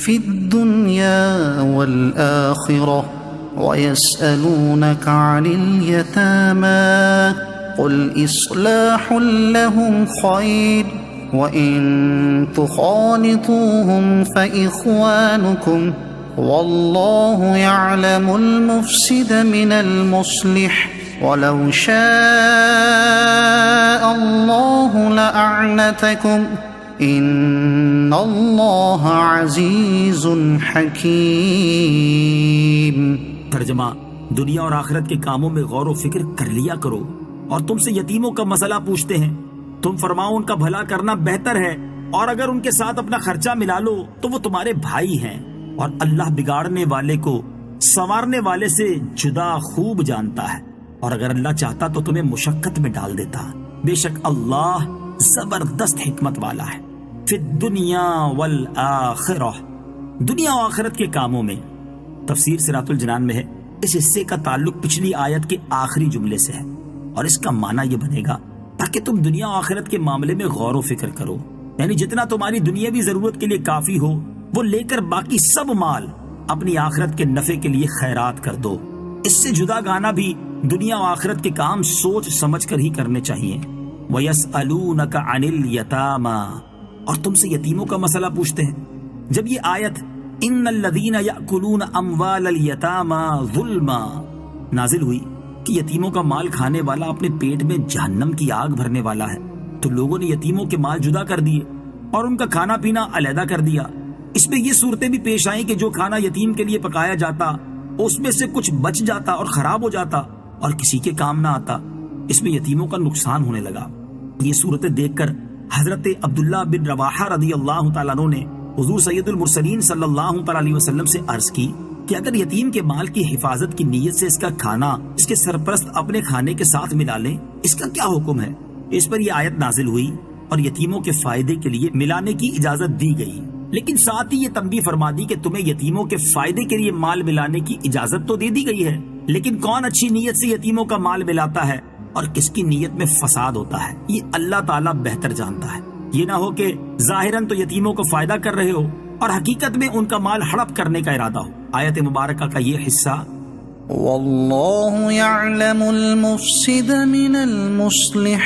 في الدنيا والآخرة ويسألونك عن اليتامى قل إصلاح لهم خير وإن تخالطوهم فإخوانكم والله يعلم المفسد من المصلح ولو شاء الله لأعنتكم إن الله عزيز حكيم۔ ترجمہ: دنیا اور آخرت کے کاموں میں غور و فکر کر لیا کرو، اور تم سے یتیموں کا مسئلہ پوچھتے ہیں، تم فرماؤ ان کا بھلا کرنا بہتر ہے، اور اگر ان کے ساتھ اپنا خرچہ ملا لو تو وہ تمہارے بھائی ہیں، اور اللہ بگاڑنے والے کو سنوارنے والے سے جدا خوب جانتا ہے، اور اگر اللہ چاہتا تو تمہیں مشقت میں ڈال دیتا، بے شک اللہ زبردست حکمت والا ہے۔ فی الدنیا والآخرہ، دنیا و آخرت کے کاموں میں۔ تفسیر صراط الجنان میں ہے، اس حصے کا تعلق پچھلی آیت کے آخری جملے سے ہے، اور اس کا معنی یہ بنے گا تاکہ تم دنیا و آخرت کے معاملے میں غور و فکر کرو، یعنی جتنا تمہاری دنیاوی ضرورت کے لیے کافی ہو وہ لے کر باقی سب مال اپنی آخرت کے نفع کے لیے خیرات کر دو۔ اس سے جدا گانا بھی دنیا و آخرت کے کام سوچ سمجھ کر ہی کرنے چاہیے۔ وَيَسْأَلُونَكَ عَنِ الْيَتَامَى، اور تم سے یتیموں کا مسئلہ پوچھتے ہیں۔ جب یہ آیت ان الذین یأکلون اموال الیتامی ظلما نازل ہوئی کہ یتیموں کا مال کھانے والا اپنے پیٹ میں جہنم کی آگ بھرنے والا ہے، تو لوگوں نے یتیموں کے مال جدا کر دیے اور ان کا کھانا پینا علیحدہ کر دیا۔ اس میں یہ صورتیں بھی پیش آئیں کہ جو کھانا یتیم کے لیے پکایا جاتا اس میں سے کچھ بچ جاتا اور خراب ہو جاتا اور کسی کے کام نہ آتا، اس میں یتیموں کا نقصان ہونے لگا۔ یہ صورتیں دیکھ کر حضرت عبداللہ بن رواحہ رضی اللہ تعالیٰ عنہ نے حضور سید المرسلین صلی اللہ تعالیٰ علیہ وسلم سے عرض کی کہ اگر یتیم کے مال کی حفاظت کی نیت سے اس کا کھانا اس کے سرپرست اپنے کھانے کے ساتھ ملا لیں، اس کا کیا حکم ہے؟ اس پر یہ آیت نازل ہوئی اور یتیموں کے فائدے کے لیے ملانے کی اجازت دی گئی، لیکن ساتھ ہی یہ تنبیہ فرما دی کہ تمہیں یتیموں کے فائدے کے لیے مال ملانے کی اجازت تو دے دی گئی ہے، لیکن کون اچھی نیت سے یتیموں کا مال ملاتا ہے اور کس کی نیت میں فساد ہوتا ہے یہ اللہ تعالیٰ بہتر جانتا ہے۔ یہ نہ ہو کہ ظاہراً تو یتیموں کو فائدہ کر رہے ہو اور حقیقت میں ان کا مال ہڑپ کرنے کا ارادہ ہو۔ آیت مبارکہ کا یہ حصہ واللہ یعلم المفسد من المصلح،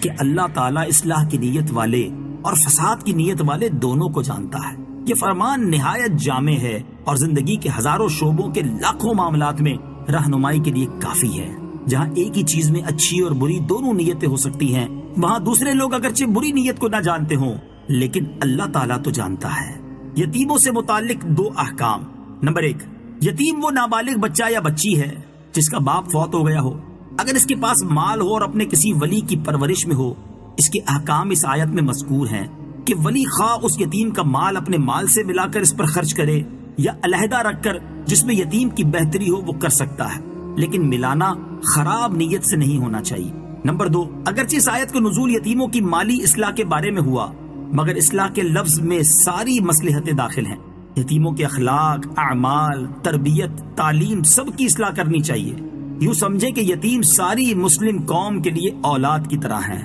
کہ اللہ تعالیٰ اصلاح کی نیت والے اور فساد کی نیت والے دونوں کو جانتا ہے۔ یہ فرمان نہایت جامع ہے اور زندگی کے ہزاروں شعبوں کے لاکھوں معاملات میں رہنمائی کے لیے کافی ہے۔ جہاں ایک ہی چیز میں اچھی اور بری دونوں نیتیں ہو سکتی ہیں، وہاں دوسرے لوگ اگرچہ بری نیت کو نہ جانتے ہوں لیکن اللہ تعالیٰ تو جانتا ہے۔ یتیموں سے متعلق دو احکام۔ نمبر 1، یتیم وہ نابالغ بچہ یا بچی ہے جس کا باپ فوت ہو گیا ہو، اگر اس کے پاس مال ہو اور اپنے کسی ولی کی پرورش میں ہو۔ اس کے احکام اس آیت میں مذکور ہیں کہ ولی خواہ اس یتیم کا مال اپنے مال سے ملا کر اس پر خرچ کرے یا علیحدہ رکھ کر جس میں یتیم کی بہتری ہو وہ کر سکتا ہے، لیکن ملانا خراب نیت سے نہیں ہونا چاہیے۔ نمبر 2، اگرچہ اس آیت کا نزول یتیموں کی مالی اصلاح کے بارے میں ہوا مگر اصلاح کے لفظ میں ساری مصلحتیں داخل ہیں۔ یتیموں کے اخلاق، اعمال، تربیت، تعلیم سب کی اصلاح کرنی چاہیے۔ یوں سمجھے کہ یتیم ساری مسلم قوم کے لیے اولاد کی طرح ہیں۔